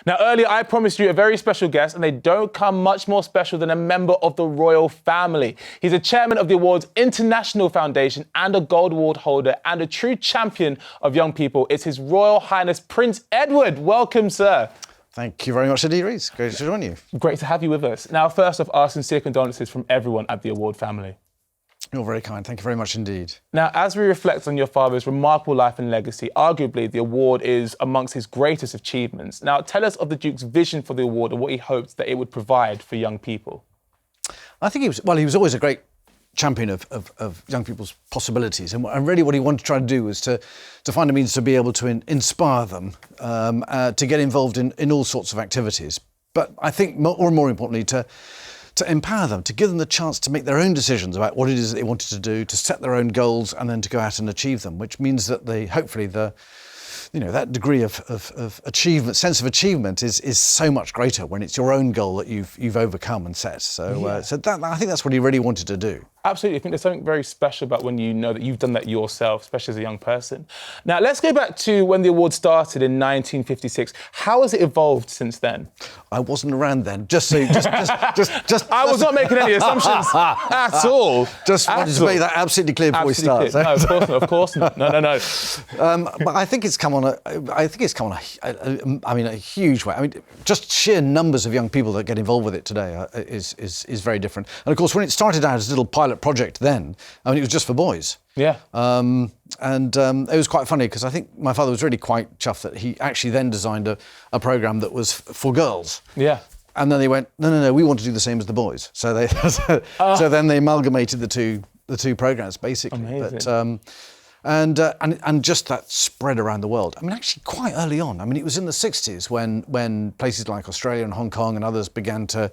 Now, earlier I promised you a very special guest, and they don't come much more special than a member of the royal family. He's a chairman of the award's International Foundation and a Gold Award holder and a true champion of young people. It's His Royal Highness Prince Edward. Welcome, sir. Thank you very much indeed, Reece. Great to join you. Great to have you with us. Now, first off, our sincere condolences from everyone at the award family. You're very kind. Thank you very much indeed. Now, as we reflect on your father's remarkable life and legacy, arguably the award is amongst his greatest achievements. Now, tell us of the Duke's vision for the award and what he hoped that it would provide for young people. I think he was always a great champion of young people's possibilities. And really what he wanted to try to do was to find a means to be able to inspire them, to get involved in all sorts of activities. But I think more importantly, to empower them, to give them the chance to make their own decisions about what it is that they wanted to do, to set their own goals and then to go out and achieve them, which means that hopefully that degree of achievement, sense of achievement is so much greater when it's your own goal that you've overcome and set. So, I think that's what he really wanted to do. Absolutely. I think there's something very special about when you know that you've done that yourself, especially as a young person. Now, let's go back to when the award started in 1956. How has it evolved since then? I wasn't around then. I was not making any assumptions at all. Just wanted to make that absolutely clear before we start. No, of course not. No. But I think it's come on a huge way. I mean, just sheer numbers of young people that get involved with it today is very different. And of course, when it started out as a little pilot project then, I mean, it was just for boys. Yeah. It was quite funny because I think my father was really quite chuffed that he actually then designed a programme that was for girls. Yeah. And then they went, no, we want to do the same as the boys. So then they amalgamated the two programmes basically. Amazing. But and just that spread around the world. I mean, actually quite early on. I mean, it was in the 60s when places like Australia and Hong Kong and others began to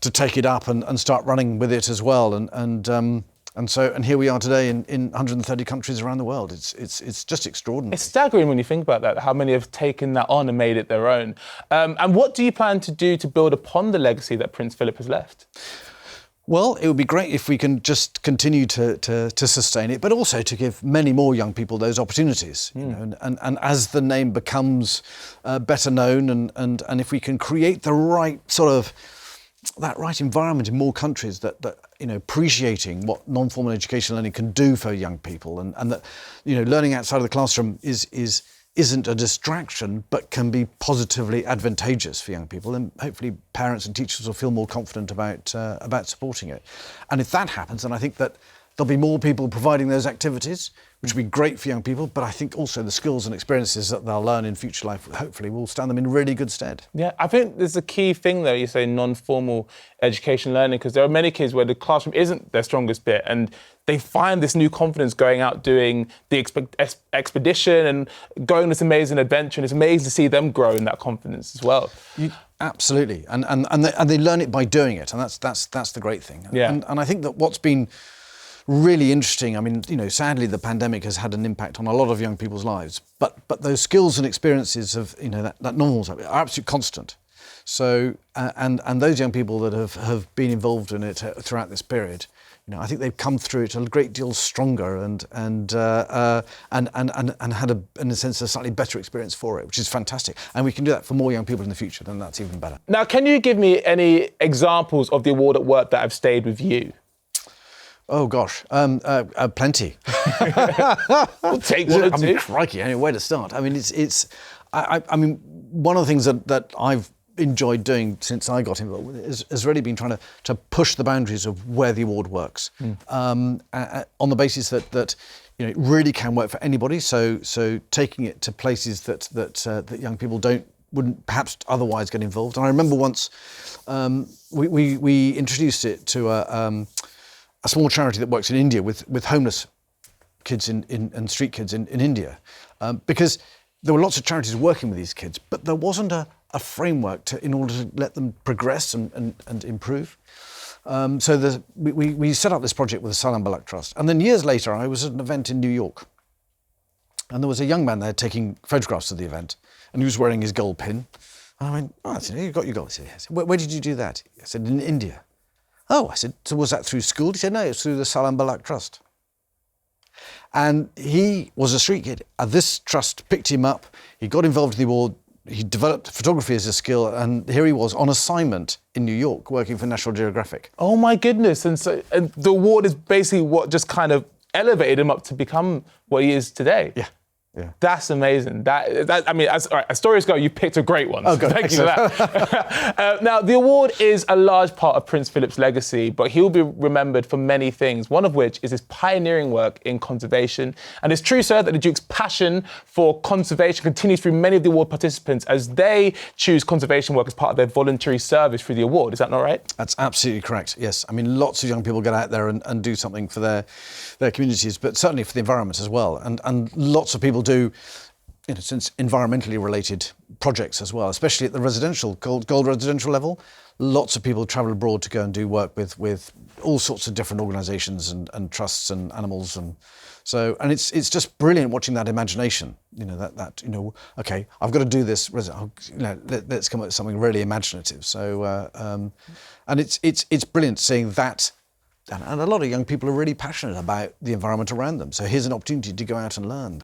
take it up and start running with it as well. And here we are today in 130 countries around the world. It's just extraordinary. It's staggering when you think about that, how many have taken that on and made it their own. And what do you plan to do to build upon the legacy that Prince Philip has left? Well, it would be great if we can just continue to sustain it, but also to give many more young people those opportunities. You know, and as the name becomes better known, and if we can create the right sort of that right environment in more countries that appreciating what non-formal education learning can do for young people, and that learning outside of the classroom isn't a distraction, but can be positively advantageous for young people. And hopefully parents and teachers will feel more confident about supporting it. And if that happens, then I think that there'll be more people providing those activities, which will be great for young people. But I think also the skills and experiences that they'll learn in future life, hopefully, will stand them in really good stead. Yeah, I think there's a key thing there, you say non-formal education learning, because there are many kids where the classroom isn't their strongest bit, and they find this new confidence going out doing the expedition and going on this amazing adventure, and it's amazing to see them grow in that confidence as well. Absolutely, and they learn it by doing it, and that's the great thing. Yeah. And I think that what's been really interesting, I mean, sadly the pandemic has had an impact on a lot of young people's lives, but those skills and experiences of that normal are absolutely constant. So and those young people that have been involved in it throughout this period, I think they've come through it a great deal stronger and had in a sense a slightly better experience for it, which is fantastic. And we can do that for more young people in the future, then that's even better. Now, can you give me any examples of the award at work that have stayed with you? Oh gosh, plenty. We'll take one or two. I mean, crikey, where to start? I mean, I mean, one of the things that I've enjoyed doing since I got involved has really been trying to push the boundaries of where the award works, on the basis that it really can work for anybody. So taking it to places that young people wouldn't perhaps otherwise get involved. And I remember once we introduced it to a small charity that works in India with homeless kids and street kids in India, because there were lots of charities working with these kids, but there wasn't a framework in order to let them progress and improve. So we set up this project with the Salam Balak Trust, and then years later I was at an event in New York, and there was a young man there taking photographs of the event, and he was wearing his gold pin. And I went, "Oh, you got your gold." He said, "Yes." "Where did you do that?" I said, "In India." "Oh," I said, "so was that through school?" He said, "No, it's through the Salam Balak Trust." And he was a street kid. This trust picked him up. He got involved in the award. he developed photography as a skill, and here he was on assignment in New York working for National Geographic. Oh my goodness! And the award is basically what just kind of elevated him up to become what he is today. Yeah. Yeah. That's amazing. I mean, as stories go, you picked a great one. Oh, good. Thank you for that. Now, the award is a large part of Prince Philip's legacy, but he'll be remembered for many things, one of which is his pioneering work in conservation. And it's true, sir, that the Duke's passion for conservation continues through many of the award participants as they choose conservation work as part of their voluntary service through the award. Is that not right? That's absolutely correct, yes. I mean, lots of young people get out there and do something for their communities, but certainly for the environment as well. And lots of people do, since environmentally related projects as well, especially at the residential, gold residential level. Lots of people travel abroad to go and do work with all sorts of different organisations and trusts and animals, and it's just brilliant watching that imagination. Okay, I've got to do this. Let's come up with something really imaginative. So and it's brilliant seeing that. And a lot of young people are really passionate about the environment around them. So here's an opportunity to go out and learn.